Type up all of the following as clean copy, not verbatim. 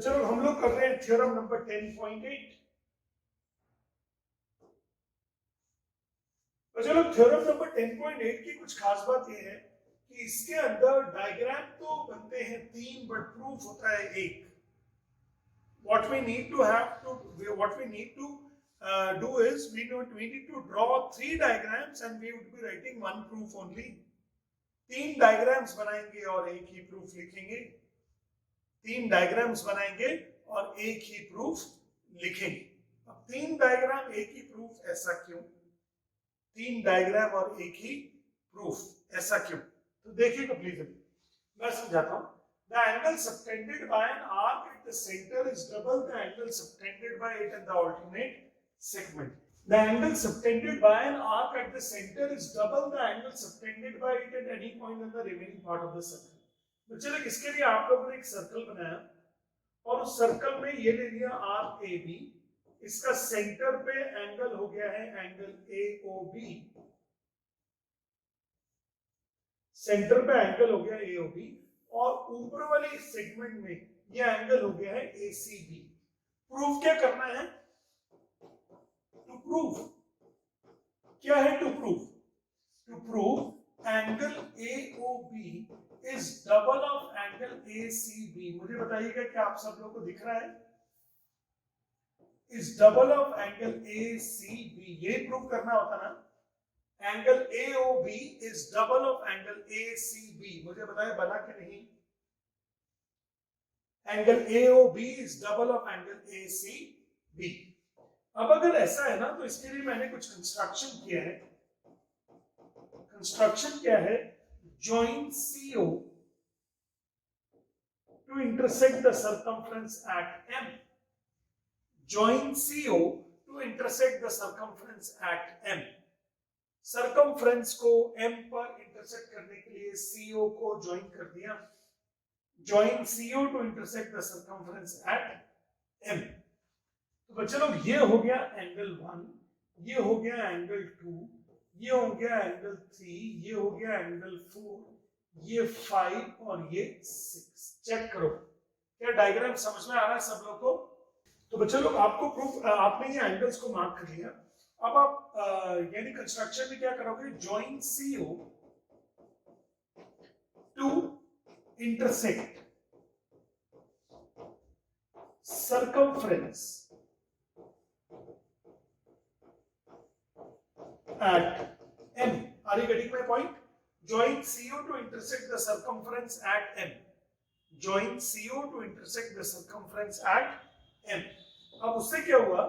चलो हम लोग कर रहे हैं थ्योरम नंबर 10.8। तो चलो थ्योरम नंबर 10.8 की कुछ खास बात यह है कि इसके अंदर डायग्राम तो बनते हैं 3 बट प्रूफ होता है 1। what we need to do is we need to draw 3 diagrams and we would be writing 1 proof only। 3 diagrams बनाएंगे और एक ही प्रूफ लिखेंगे। 3 डायग्राम्स बनाएंगे और एक ही प्रूफ लिखेंगे। अब 3 डायग्राम एक ही प्रूफ ऐसा क्यों? 3 डायग्राम और एक ही प्रूफ ऐसा क्यों? तो देखिएगा प्लीज, मैं समझाता हूं। The angle subtended by an arc at the center is double the angle subtended by it in the alternate segment। The angle subtended by an arc at the center is double the angle subtended by it at any point in the remaining part of the circle। तो चलो इसके लिए आप लोगों ने एक circle बनाया और उस सर्कल में ये ले लिया आर्क ए बी। इसका सेंटर पे एंगल हो गया है angle A O B. Centre पे एंगल हो गया ए ओ बी और ऊपर वाली सेगमेंट में ये एंगल हो गया है ए सी बी। प्रूफ क्या करना है? टू प्रूव क्या है? To prove angle A O B is double of angle A C B. मुझे बताइएगा क्या आप सब लोगों को दिख रहा है? Is double of angle A C B. ये प्रूव करना होता ना, angle A O B is double of angle A C B. मुझे बताइए बना कि नहीं? Angle A O B is double of angle A C B. अब अगर ऐसा है ना तो इसके लिए मैंने कुछ कंस्ट्रक्शन किया है। कंस्ट्रक्शन क्या है? join CO to intersect the circumference at M। join CO to intersect the circumference at M। Circumference को M पर इंटरसेक्ट करने के लिए CO को ज्वाइन कर दिया। join CO to intersect the circumference at M। तो बच्चे लोग ये हो गया एंगल 1, ये हो गया एंगल 2, ये हो गया एंगल 3, ये हो गया एंगल 4, ये 5 और ये 6। चेक करो क्या डायग्राम समझ में आ रहा है सब लोग को? तो बच्चे लोग आपको प्रूफ, आपने ये एंगल्स को मार्क कर लिया। अब आप यानी कंस्ट्रक्शन में क्या करोगे? Join CO to intersect circumference at M। Are you getting my point? Join CO to intersect the circumference at M। Join CO to intersect the circumference at M। अब उससे क्या हुआ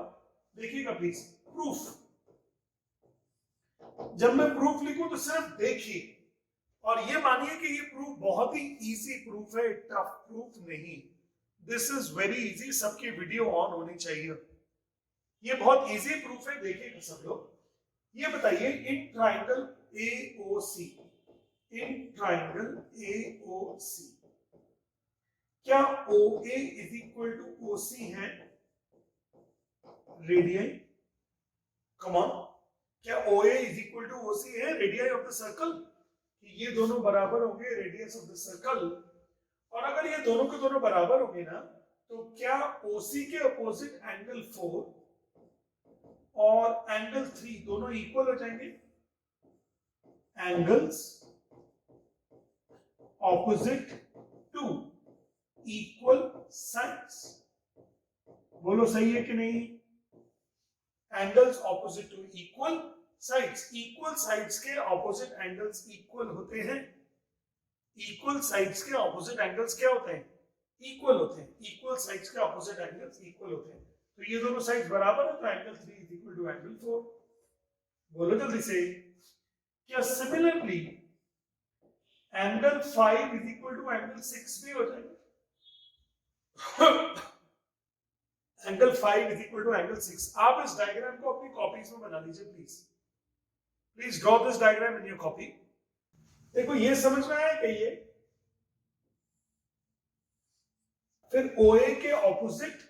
देखिएगा प्लीज। प्रूफ, जब मैं प्रूफ लिखूं तो सिर्फ देखिए और ये मानिए कि ये प्रूफ बहुत ही इजी प्रूफ है, टफ प्रूफ नहीं। This is very easy. सबकी वीडियो ऑन होनी चाहिए। ये बहुत इजी प्रूफ है, देखिएगा सब लोग। ये बताइए in triangle AOC, in triangle AOC क्या OA is equal to OC है रेडियन? कम ऑन, क्या OA is equal to OC है रेडियस ऑफ द सर्कल? ये दोनों बराबर होंगे रेडियस ऑफ द सर्कल। और अगर ये दोनों के दोनों बराबर होंगे ना तो क्या OC के अपोजिट एंगल 4 और एंगल 3 दोनों इक्वल हो जाएंगे? Angles opposite to equal sides. बोलो सही है कि नहीं? Angles opposite to equal sides. Equal sides के ऑपोजिट एंगल्स इक्वल होते हैं। इक्वल साइड्स के ऑपोजिट एंगल्स क्या होते हैं? इक्वल होते हैं। इक्वल साइड्स के ऑपोजिट एंगल्स इक्वल होते हैं। तो ये दोनों साइड्स बराबर है तो angle 3 is equal to angle 4। बोलो जल्दी से। क्या similarly angle 5 is equal to angle 6 भी हो जाएगा? Angle 5 is equal to angle 6। आप इस डायग्राम को अपनी कॉपीज में बना लीजिए please. Please draw this diagram in your copy. देखो ये समझ में आया कि ये फिर OA के ऑपोजिट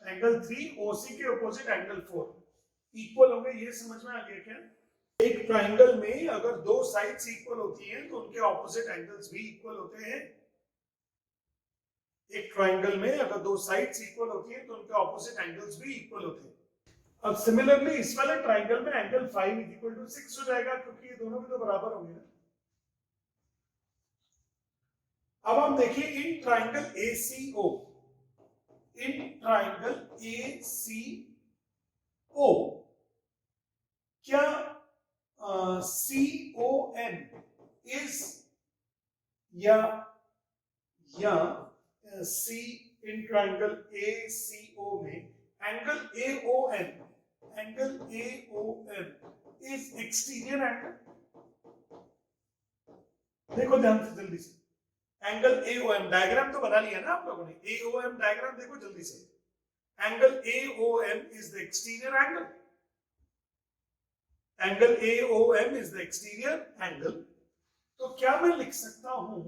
एंगल 3, OC के ऑपोजिट एंगल 4 इक्वल होंगे। ये समझ में आ गया क्या? एक ट्राइंगल में अगर दो साइड्स इक्वल होती हैं तो उनके ऑपोजिट एंगल्स भी इक्वल होते हैं। एक ट्राइंगल में अगर दो साइड्स इक्वल होती है तो उनके ऑपोजिट एंगल्स भी इक्वल होते हैं। अब सिमिलरली इस वाले ट्राइंगल में एंगल 5 इज इक्वल टू 6 हो जाएगा, क्योंकि ये दोनों भी तो बराबर होंगे ना। अब हम देखिए in triangle ACO, in triangle ACO क्या CON इज या C इन ट्राइंगल ACO में angle AON is exterior angle. देखो ध्यान से जल्दी से, एंगल AOM डायग्राम तो बना लिया ना आप लोगों ने। AOM डायग्राम देखो जल्दी से, angle AOM is the exterior angle, angle AOM is the exterior angle. तो क्या मैं लिख सकता हूं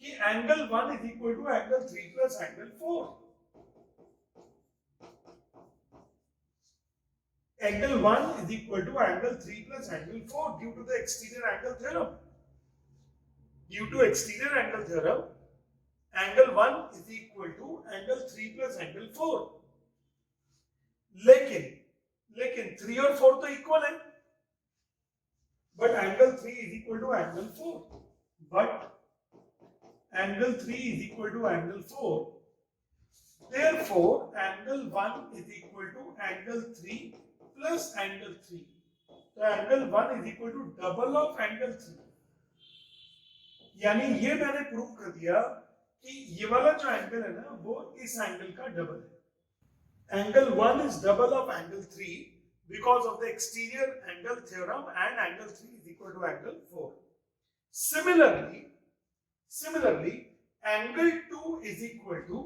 कि angle 1 is equal to angle 3 plus angle 4। Angle 1 is equal to angle 3 plus angle 4 due to the exterior angle theorem. Due to exterior angle theorem, angle 1 is equal to angle 3 plus angle 4. लेकिन 3 और 4 तो equal है, but angle 3 is equal to angle 4. But angle 3 is equal to angle 4. Therefore, angle 1 is equal to angle 3 plus angle 3. तो angle 1 is equal to double of angle 3। यानी ये मैंने prove कर दिया कि ये वाला जो एंगल है ना वो इस एंगल का डबल है। Angle 1 is double of angle 3 because of the exterior angle theorem, and angle 3 is equal to angle 4. Similarly, angle 2 is equal to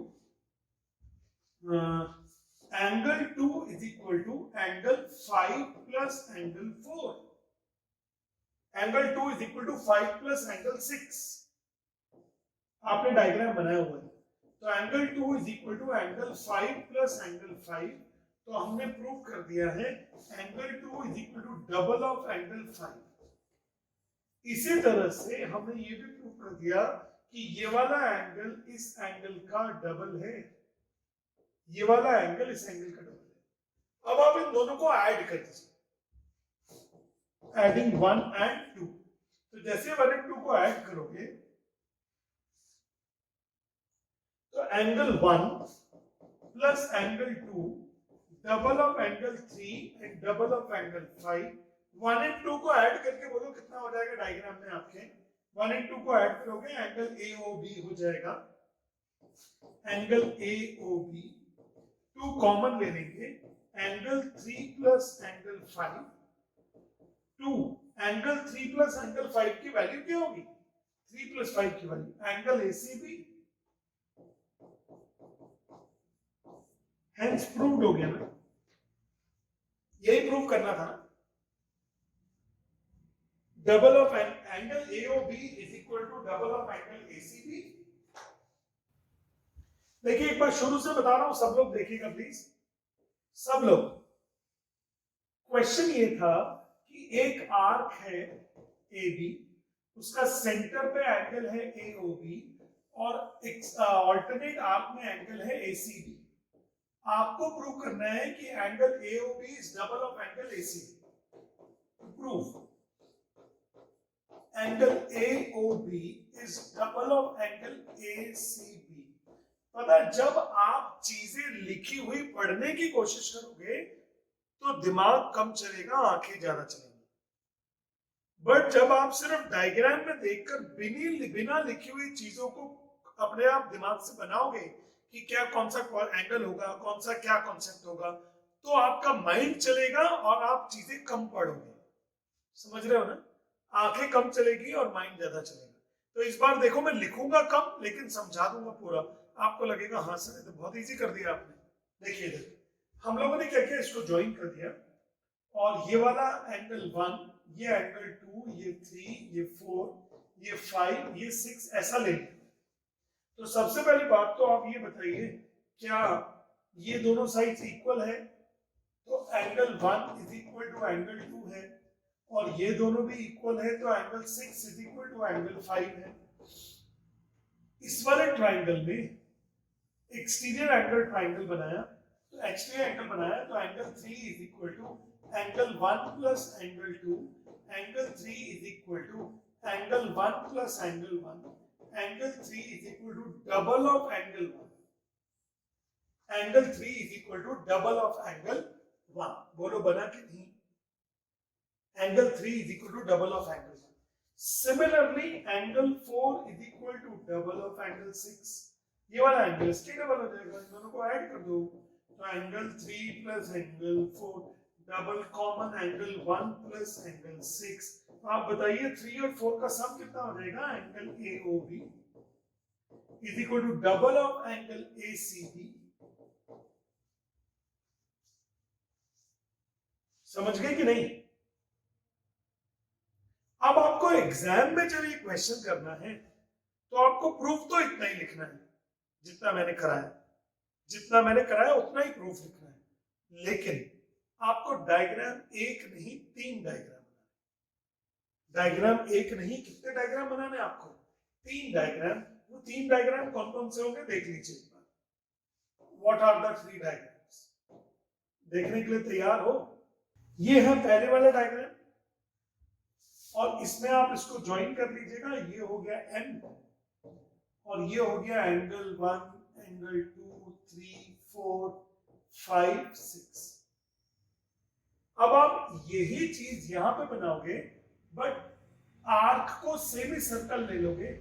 angle 2 is equal to angle 5 plus angle 4. Angle 2 is equal to 5 plus angle 6. आपने diagram बनाया हुआ है, तो angle 2 is equal to angle 5 plus angle 5। तो हमने prove कर दिया है angle 2 is equal to double of angle 5। इसी तरह से हमने ये भी प्रूव कर दिया कि ये वाला एंगल इस एंगल का डबल है, ये वाला एंगल इस एंगल का डबल है। अब आप इन दोनों को ऐड कर दीजिए, एडिंग 1 and 2। तो जैसे 1 and 2 को ऐड करोगे तो angle 1 plus angle 2 double of angle 3 and double of angle 5। 1 and 2 को ऐड करके बोलो कितना हो जाएगा डायग्राम में आपके। 1 and 2 को ऐड करोगे एंगल AOB हो जाएगा, एंगल AOB। 2 कॉमन ले लेंगे, angle 3 plus angle 5। 2 angle 3 plus angle 5 की वैल्यू क्या होगी? 3 प्लस 5 की value angle ACB। Hence proved हो गया ना, यही प्रूव करना था। Double of angle AOB is equal to double of angle ACB। देखिए एक बार शुरू से बता रहा हूं, सब लोग देखिएगा प्लीज, सब लोग। क्वेश्चन ये था कि एक आर्क है AB, उसका सेंटर पे एंगल है AOB और एक ऑल्टरनेट आर्क में एंगल है ACB। आपको प्रूव करना है कि angle AOB is double of angle ACB। Prove angle AOB is double of angle ACB। पता है जब आप चीजें लिखी हुई पढ़ने की कोशिश करोगे तो दिमाग कम चलेगा, आंखें ज्यादा चलेंगी। बट जब आप सिर्फ डायग्राम में देखकर बिना लिखी हुई चीजों को अपने आप दिमाग से बनाओगे कि क्या कौन सा एंगल होगा, कौन सा क्या कॉन्सेप्ट होगा, तो आपका माइंड चलेगा और आप चीजें कम पढ़ोगे। समझ रहे हो ना? आंखें कम चलेगी और माइंड ज्यादा चलेगा। तो इस बार देखो मैं लिखूंगा कम लेकिन समझा दूंगा पूरा। आपको लगेगा हाँ सर तो बहुत इजी कर दिया आपने। देखिए हम लोगों ने क्या किया, इसको ज्वाइन कर दिया और ये वाला एंगल 1, ये एंगल 2, ये 3, ये 4, ये 5, ये 6 ऐसा ले लिया। तो सबसे पहली बात तो आप ये बताइए क्या ये दोनों साइड्स इक्वल है? तो angle 1 is equal to angle 2 है और ये दोनों भी इक्वल है, तो angle 6 is equal to angle 5 है। इस वाले ट्राइंगल में एक्सटीरियर एंगल ट्राइंगल बनाया, तो एक्सटीरियर एंगल बनाया तो angle 3 is equal to angle 1 plus angle 2, angle 3 is equal to angle 1 plus angle 1, angle 3 is equal to double of angle 1, angle 3 is equal to double of angle 1। बोलो बना कि नहीं? Angle 3 is equal to double of angle 1। Similarly, angle 4 is equal to double of angle 6. ये वाला angle इसके double हो जाएगा, इन दोनों को ऐड कर दो तो angle 3 plus angle 4 double common angle 1 plus angle 6। तो आप बताइए 3 और 4 का सम कितना हो जाएगा? Angle AOB is equal to double of angle ACB। समझ गए कि नहीं? अब आपको एग्जाम में जब ये क्वेश्चन करना है तो आपको प्रूफ तो इतना ही लिखना है जितना मैंने कराया, जितना मैंने कराया उतना ही प्रूफ लिखना है, लेकिन आपको डायग्राम एक नहीं 3 डायग्राम बनाने। डायग्राम एक नहीं कितने डायग्राम बनाने आपको? 3 डायग्राम। वो 3 डायग्राम कौन कौन से होंगे देख लीजिए एक बार। What are the 3 diagrams? देखने के लिए तैयार हो? ये है पहले वाला डायग्राम और इसमें आप इसको ज्वाइन कर लीजिएगा। ये हो गया एन और ये हो गया एंगल 1, एंगल 2, 3, 4, 5, 6। अब आप यही चीज यहां पे बनाओगे, बट आर्क को सेमी सर्कल ले लोगे।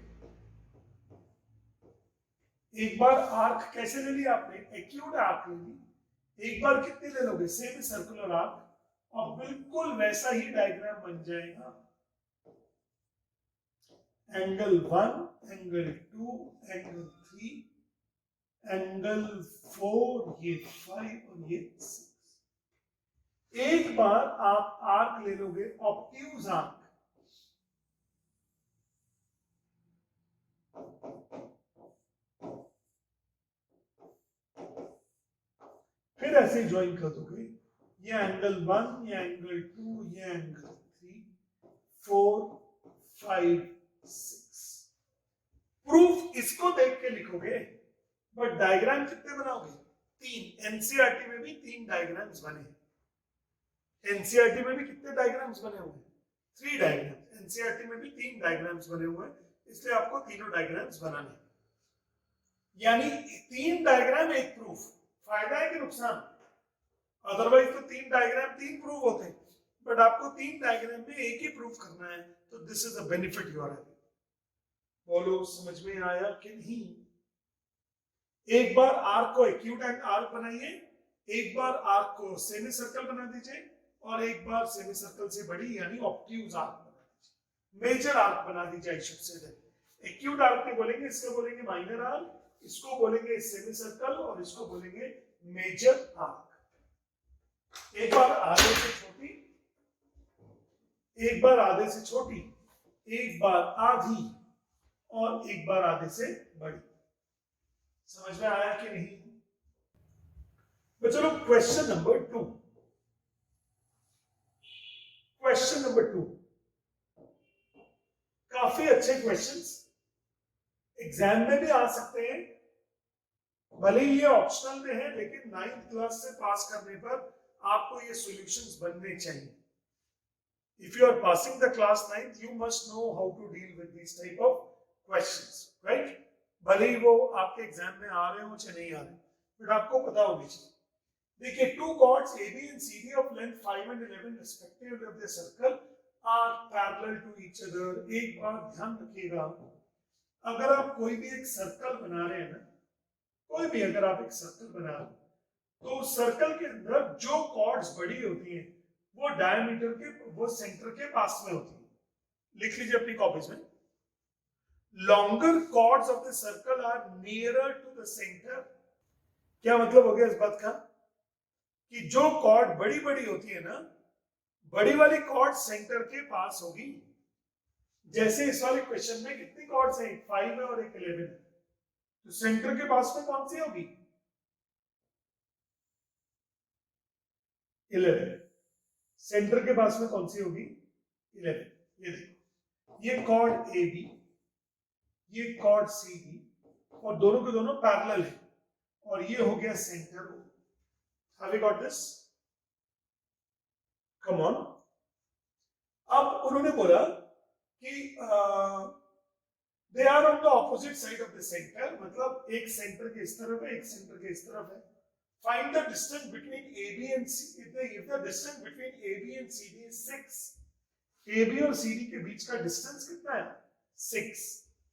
एक बार आर्क कैसे ले लिया आपने? एक्यूट आर्क ले ली। एक बार कितनी ले लोगे? सेमी सर्कुलर आर्क, और बिल्कुल वैसा ही डायग्राम बन जाएगा। एंगल 1, एंगल 2, एंगल 3, एंगल 4, ये 5 और ये 6। एक बार आप आर्क ले लोगे, ऑब्ट्यूज आर्क, फिर ऐसे ज्वाइन कर दोगे। ये एंगल 1, ये एंगल 2, ये एंगल 3, 4, 5, 6। प्रूफ इसको देख के लिखोगे, बट डायग्राम कितने बनाओगे? 3। एनसीईआरटी में भी 3 डायग्राम्स बने। एनसीईआरटी में भी कितने डायग्राम्स बने हुए? 3 डायग्राम्स। एनसीईआरटी में भी 3 डायग्राम्स बने हुए हैं, इसलिए आपको तीनों डायग्राम्स बनाने। यानी 3 डायग्राम एक प्रूफ। फायदा है कि नुकसान? अदरवाइज तो 3 डायग्राम 3 प्रूफ होते हैं, बट आपको 3 डायग्राम में एक ही प्रूफ करना है, तो this is a benefit you are having. बोलो समझ में आया कि नहीं? एक बार आर्क को एक्यूट आर्क बनाइए, एक बार आर्क को सेमी सर्कल बना दीजिए, और एक बार सेमी सर्कल से बड़ी यानी ऑब्ट्यूज आर्क बना दीजिए। मेजर आर्क बना दीजिए। एक्यूट आर्क नहीं बोलेंगे, इसको बोलेंगे माइनर आर्क, इसको बोलेंगे सेमी सर्कल, और इसको बोलेंगे मेजर आर्क। एक बार आधे से छोटी, एक बार आधे से छोटी, एक बार आधी, और एक बार आधे से बड़ी। समझ में आया कि नहीं? तो चलो क्वेश्चन नंबर 2। क्वेश्चन नंबर 2 काफी अच्छे क्वेश्चंस एग्जाम में भी आ सकते हैं, भले ही ये ऑप्शनल में है, लेकिन 9th क्लास से पास करने पर आपको ये सॉल्यूशंस बनने चाहिए। If you are passing the class 9th, you must know how to deal with these type of questions, right? भले ही वो आपके एग्जाम में आ रहे हो चाहे नहीं आ रहे, बट आपको पता होनी चाहिए। देखिए, 2 chords AB and CD of length 5 and 11 respectively of the circle are parallel to each other। एक बात ध्यान रखिएगा, अगर आप कोई भी एक सर्कल बना रहे हैं ना, कोई भी अगर आप एक सर्कल बना रहे हैं, तो सर्कल के अंदर जो कॉर्ड्स बड़ी होती हैं वो डायमीटर के, वो सेंटर के पास में होती है। लिख लीजिए अपनी कॉपीज में, longer chords of the circle are nearer to the centre. क्या मतलब हो गया इस बात का? कि जो कॉर्ड बड़ी बड़ी होती है ना, बड़ी वाली कॉर्ड सेंटर के पास होगी। जैसे इस वाले क्वेश्चन में कितनी कॉर्ड्स हैं? 5 है और एक 11 है, तो सेंटर के पास में कौन सी होगी? 11। सेंटर के पास में कौन सी होगी? 11। ये देखो, ये कॉर्ड ए बी, ये कॉर्ड सी बी, और दोनों के दोनों पैरेलल है, और ये हो गया centre O. Have you got this? Come on. अब उन्होंने बोला कि they are on the opposite side of the centre, मतलब एक सेंटर के इस तरफ है, एक सेंटर के इस तरफ है. Find the distance between AB and CD. If the distance between AB and CD is 6, AB और CD के बीच का डिस्टेंस कितना है? 6.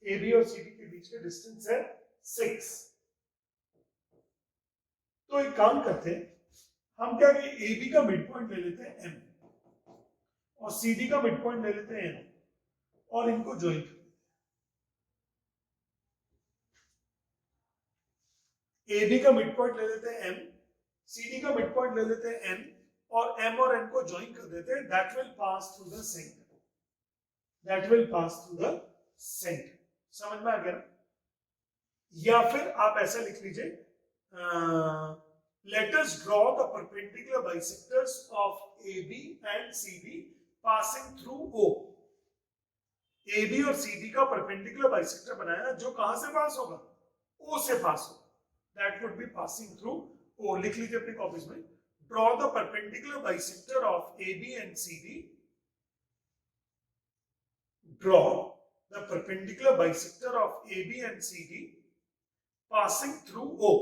AB और CD के बीच का डिस्टेंस है 6. तो एक काम करते हैं, हम क्या करें, AB का मिड पॉइंट ले लेते हैं M और CD का मिड पॉइंट ले लेते हैं N और इनको ज्वाइन कर देते हैं. AB का मिड पॉइंट ले लेते हैं M, CD का मिड पॉइंट ले लेते हैं N और M और N को ज्वाइन कर देते हैं. That will pass through the centre. That will pass through the centre. समझ में आ गया ना? या फिर आप ऐसा लिख लीजिए, let us draw the perpendicular bisectors of AB and CD passing through O. AB और CD का perpendicular bisector बनाया जो कहां से पास होगा? O से पास होगा. That would be passing through O. लिख लीजिए अपनी कॉपीज में. Draw the perpendicular bisector of AB and CD. Draw the perpendicular bisector of AB and CD passing through O.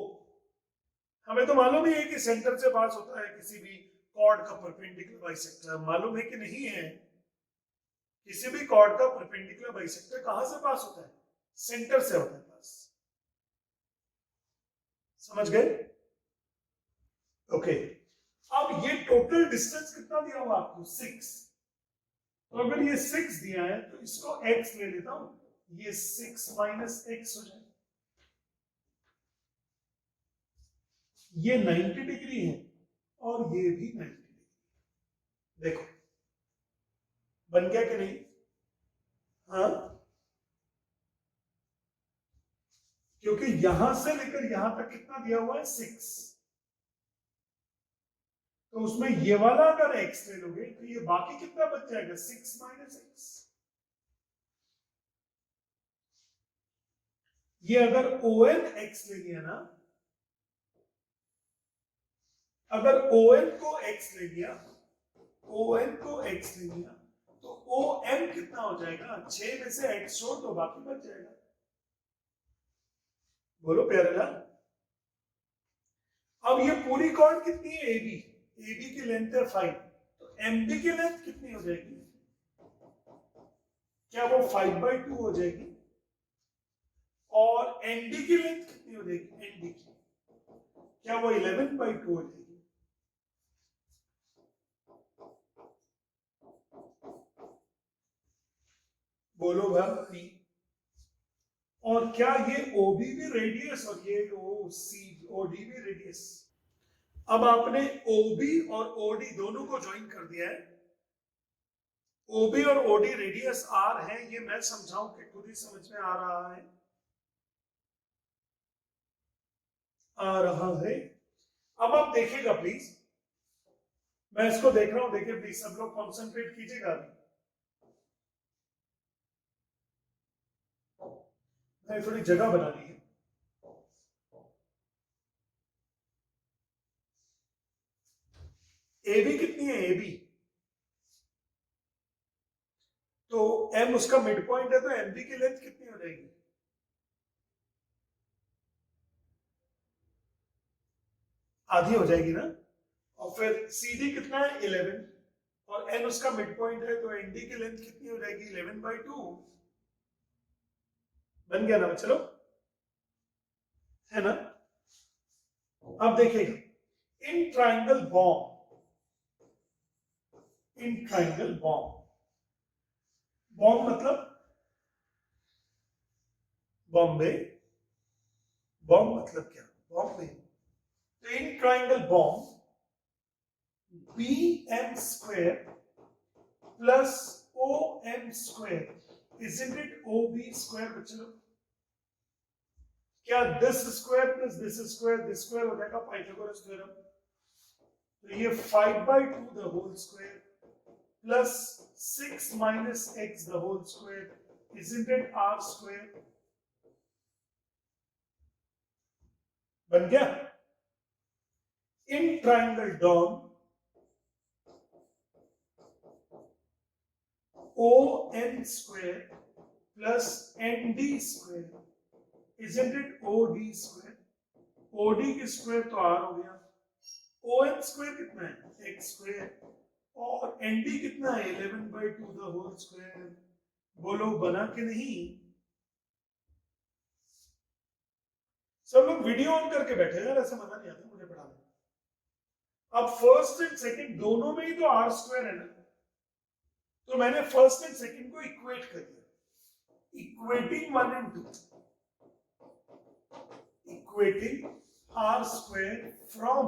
हमें तो मालूम ही है कि सेंटर से पास होता है किसी भी कॉर्ड का परपेंडिकुलर बाइसेक्टर. मालूम है कि नहीं है? किसी भी कॉर्ड का परपेंडिकुलर बाइसेक्टर कहां से पास होता है? सेंटर से होता है पास. समझ गए? ओके. अब ये टोटल डिस्टेंस कितना दिया हुआ आपको? 6. तो अगर ये 6 दिया है तो इसको x ले लेता हूं. ये 6 माइनस x हो जाए. ये 90 डिग्री है और ये भी 90 डिग्री. देखो बन गया कि नहीं? हाँ, क्योंकि यहां से लेकर यहां तक कितना दिया हुआ है? 6. तो उसमें ये वाला अगर x ले लोगे तो ये बाकी कितना बच जाएगा? 6 माइनस x. ये अगर ON x ले लिया ना, अगर ON को x ले लिया, ON को x ले लिया तो OM कितना हो जाएगा? 6 में से x छोड़ तो बाकी बच जाएगा. बोलो प्यारे लाल. अब ये पूरी कॉर्ड कितनी है? AB की लेंथ है 5. तो MB की लेंथ कितनी हो जाएगी? क्या वो 5/2 हो जाएगी? और ND की लेंथ कितनी हो जाएगी? ND की क्या वो 11/2 हो जाएगी? बोलो भाई. और क्या ये OB भी रेडियस और ये OD भी रेडियस? अब आपने OB और OD दोनों को ज्वाइन कर दिया है. OB और OD रेडियस R है. ये मैं समझाऊं कि खुद ही समझ में आ रहा है? आ रहा है. अब आप देखिएगा प्लीज. मैं इसको देख रहा हूं. देखिए प्लीज सब लोग कॉन्सेंट्रेट कीजिएगा. मैंने थोड़ी जगह बना ली है. AB कितनी है? AB तो M उसका मिड पॉइंट है तो MB की लेंथ कितनी हो जाएगी? आधी हो जाएगी ना. और फिर CD कितना है? 11 और N उसका मिड पॉइंट है तो ND की लेंथ कितनी हो जाएगी? 11/2. बन गया ना? चलो है ना? अब देखिएगा, इन ट्राइंगल बॉम्ब, इन ट्राइंगल बॉम्ब, बॉम्ब मतलब बॉम्बे, बॉम्ब मतलब क्या? बॉम्बे. तो इन triangle bomb BM² plus OM², isn't it OB²? बच्चों क्या this square plus this square हो जाएगा पाइथागोरस थ्योरम. तो ये 5/2 the whole square plus 6 minus x the whole square, isn't it R²? बन गया। In triangle DON ON square plus ND square, isn't it OD square? OD की square तो R हो गया, ON स्क्वायर कितना है X स्क्वायर, और ND कितना है 11/2 द होल स्क्वायर। बोलो बना कि नहीं? सब लोग वीडियो ऑन करके बैठे यार, ऐसा मजा नहीं आता मुझे पढ़ाने। अब फर्स्ट एंड सेकंड दोनों में ही तो R स्क्वायर है ना, तो मैंने फर्स्ट एंड सेकंड को इक्वेट कर दिया, equating 1 and 2, equating R square from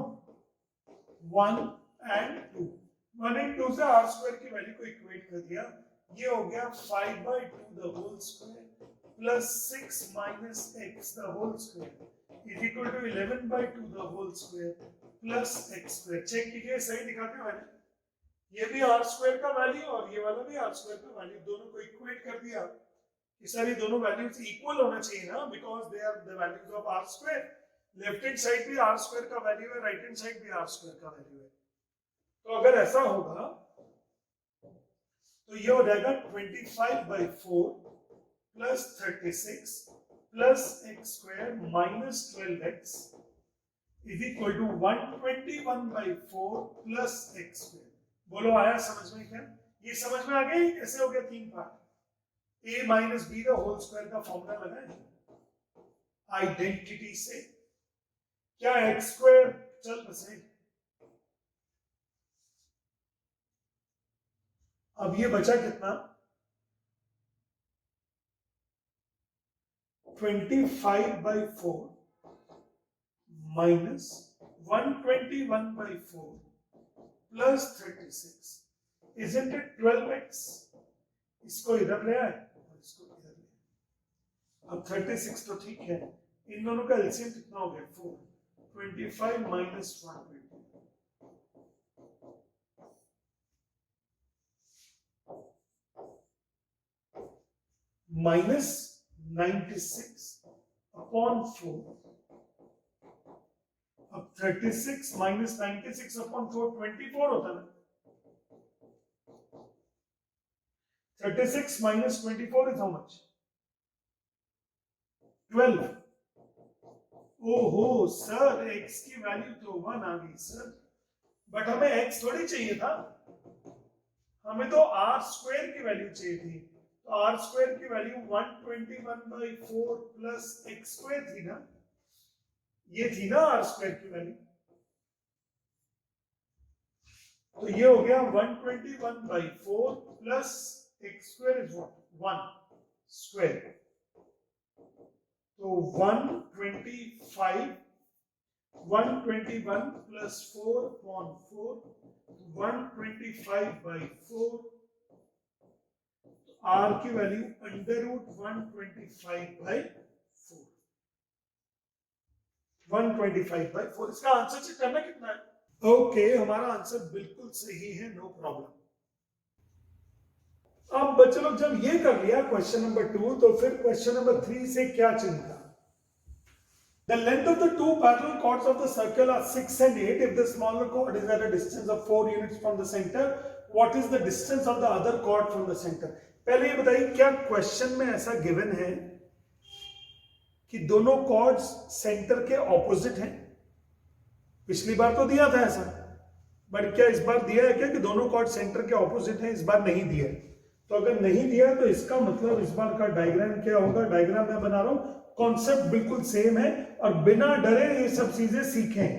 1 and 2, 1 and 2 से R square की वैल्यू को इक्वेट कर दिया। ये हो गया 5/2 the whole square plus 6 minus x the whole square is equal to 11/2 the whole square plus x square। Check कीजिए सही दिखाते हैं मैंने, ये भी R स्क्वायर का वैल्यू और ये वाला भी R स्क्वायर का वैल्यू, दोनों को इक्वेट कर दिया। ये सारी दोनों वैल्यूज इक्वल होना चाहिए ना, because they are the values of R square. Left hand side भी R स्क्वायर का वैल्यू है, राइट हैंड साइड भी R स्क्वायर का वैल्यू है। तो अगर ऐसा होगा तो ये हो जाएगा 25/4 प्लस 36 प्लस x square minus 12x is equal to 121/4 plus x square. बोलो आया समझ में क्या? ये समझ में आ गया? कैसे हो गया? 3 part, a minus b the whole square का फॉर्मूला लगाए आइडेंटिटी से। क्या x स्क्वायर चल बसे? अब ये बचा कितना? 25/4 minus 121/4 plus 36, isn't it 12x? इसको इधर ले आए और इसको इधर ले आए। अब 36 तो ठीक है, इन दोनों का एलसीएम कितना हो गया? 4, 25 माइनस 120 माइनस 96/4। अब 36 माइनस 96/4 24 होता ना। 36 minus 24 is how much? 12। ओहो सर, x की वैल्यू तो 1 आ गई सर, बट हमें x थोड़ी चाहिए था, हमें तो r स्क्वायर की वैल्यू चाहिए थी। तो r स्क्वायर की वैल्यू 121/4 प्लस x स्क्वायर थी ना, ये थी ना r स्क्वायर की वैल्यू। तो ये हो गया 121/4 plus x square is what? 1 square. तो 121 plus 4/4, 125/4। R की वैल्यू √125/4, 125/4। इसका आंसर चेक करना कितना है? ओके, हमारा आंसर बिल्कुल सही है, नो प्रॉब्लम। अब बच्चे लोग जब ये कर लिया क्वेश्चन नंबर 2, तो फिर क्वेश्चन नंबर 3 से क्या चिंता? The length of the two parallel chords of the circle are 6 and 8. If the smaller chord is at a distance of 4 units from the center, what is the distance of the other chord from the center? पहले ये बताइए, क्या question में ऐसा given है कि दोनों chords centre के ऑपोजिट हैं? पिछली बार तो दिया था ऐसा, बट क्या इस बार दिया है क्या कि दोनों कॉर्ड सेंटर के ऑपोजिट हैं? इस बार नहीं दिया है। तो अगर नहीं दिया तो इसका मतलब इस बार का डायग्राम क्या होगा? डायग्राम मैं बना रहा हूं, कॉन्सेप्ट बिल्कुल सेम है, और बिना डरे ये सब चीजें सीखें।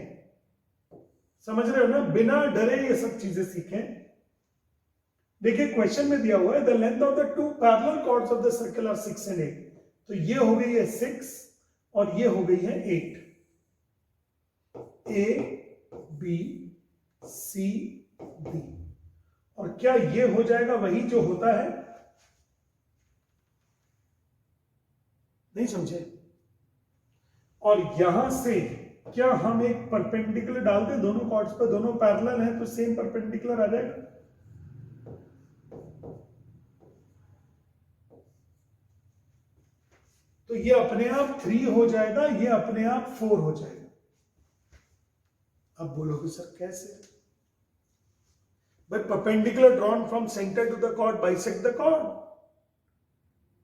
समझ रहे हो ना? बिना डरे ये सब चीजें सीखें। देखिए क्वेश्चन में दिया हुआ है the length of the two parallel chords of the circle are 6 and 8। तो ये हो गई है 6 और ये हो गई है 8। A B C D, और क्या ये हो जाएगा वही जो होता है? नहीं समझे? और यहां से क्या हम एक परपेंडिकुलर डालते, दोनों कॉर्ड्स पर, दोनों पैरेलल हैं तो सेम परपेंडिकुलर आ जाएगा। तो ये अपने आप 3 हो जाएगा, ये अपने आप 4 हो जाएगा। अब बोलोगे सर कैसे? But perpendicular drawn from center to the chord bisect the chord.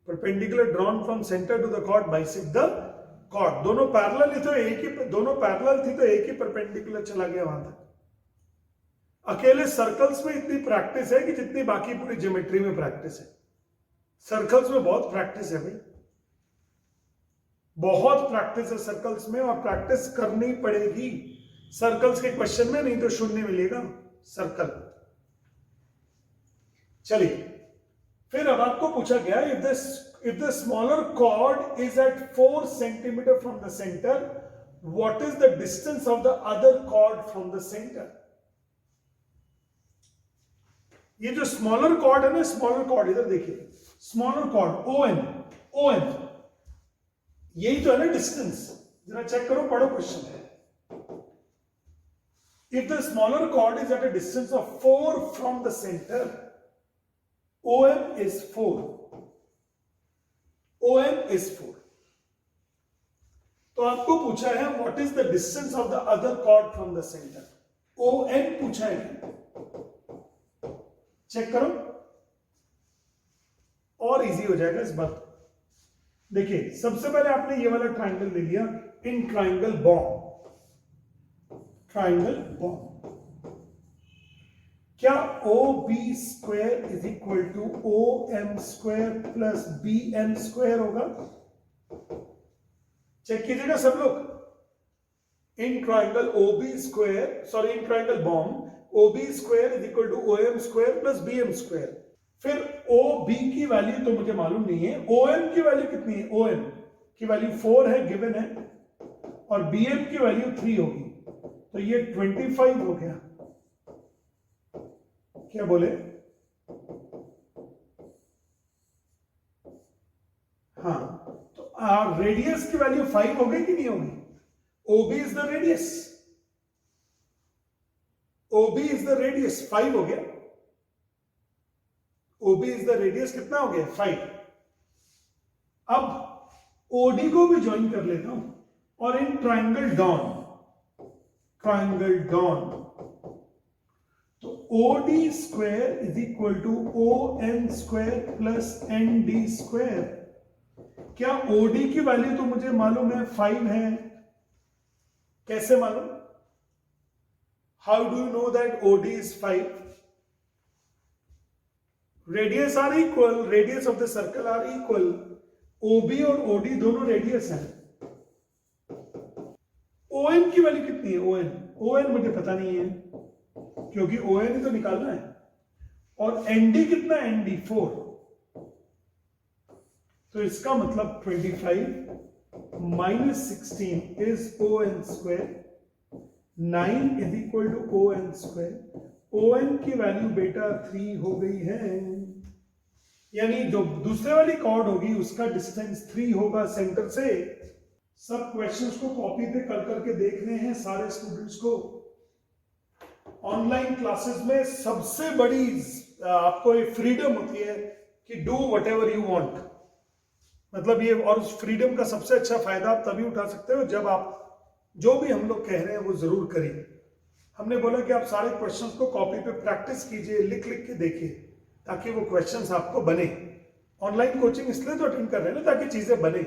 Perpendicular drawn from center to the chord bisect the chord. दोनों पैरेलल ही तो एक ही, दोनों पैरेलल थी तो एक ही परपेंडिकुलर चला गया वहां तक। अकेले सर्कल्स में इतनी प्रैक्टिस है कि जितनी बाकी पूरी ज्योमेट्री में प्रैक्टिस है। सर्कल्स में बहुत प्रैक्टिस है भाई, बहुत प्रैक्टिस है सर्कल्स में, और प्रैक्टिस करनी पड़ेगी सर्कल्स के क्वेश्चन में, नहीं तो शून्य मिलेगा सर्कल। चलिए, फिर अब आपको पूछा गया if the smaller chord is at 4 centimeter from the center, what is the distance of the other chord from the center? ये जो स्मॉलर कॉर्ड है ना, स्मॉलर कॉर्ड इधर देखिए, स्मॉलर कॉर्ड ON यही तो है ना डिस्टेंस। जरा चेक करो, पढ़ो क्वेश्चन है। If the smaller chord is at a distance of 4 from the center, OM is 4. OM is 4. तो आपको पूछा है what is the distance of the other chord from the center? ON पूछा है, चेक करो और इजी हो जाएगा इस बात। देखिए, सबसे पहले आपने ये वाला ट्राइंगल ले लिया, in triangle BOM, triangle BOM. क्या OB square is equal to OM square plus BM square होगा? चेक कीजिएगा सब लोग। In triangle OB square, sorry in triangle BOM, OB square is equal to OM square plus BM square. फिर OB की value तो मुझे मालूम नहीं है, OM की वैल्यू कितनी है? OM की वैल्यू 4 है, गिवन है, और BM की वैल्यू 3 होगी, तो ये 25 हो गया। क्या बोले? हाँ, तो रेडियस की वैल्यू 5 हो गई कि नहीं होगी? OB is the radius, OB is the radius, 5 हो गया। OB इज द रेडियस, कितना हो गया? 5। अब OD को भी ज्वाइन कर लेता हूं, और in triangle DON, triangle DON, तो OD square is equal to ON square plus ND square. क्या OD की वैल्यू तो मुझे मालूम है 5 है, कैसे मालूम? How do you know that OD is 5? Radius are equal, radius of the circle are equal. OB और OD दोनों रेडियस हैं। ON की वैल्यू कितनी है? ON मुझे पता नहीं है, क्योंकि ON ही तो निकालना है। और ND कितना है? ND 4। तो इसका मतलब 25 minus 16 is ON square, 9 is equal to ON square. ON की वैल्यू बेटा 3 हो गई है, यानी जो दूसरे वाली कॉर्ड होगी उसका डिस्टेंस 3 होगा सेंटर से। सब क्वेश्चंस को कॉपी पे कर करके देखने हैं सारे स्टूडेंट्स को। ऑनलाइन क्लासेस में सबसे बड़ी आपको एक फ्रीडम होती है कि डू व्हाटएवर यू वांट, मतलब ये, और उस फ्रीडम का सबसे अच्छा फायदा आप तभी उठा सकते हो जब आप जो भी हम लोग कह रहे हैं वो जरूर करिए। हमने बोला कि आप सारे क्वेश्चंस को कॉपी पे प्रैक्टिस कीजिए, लिख लिख के देखिए, ताकि वो क्वेश्चंस आपको बने। ऑनलाइन कोचिंग इसलिए तो अटेंड कर रहे हैं ना, ताकि चीजें बने।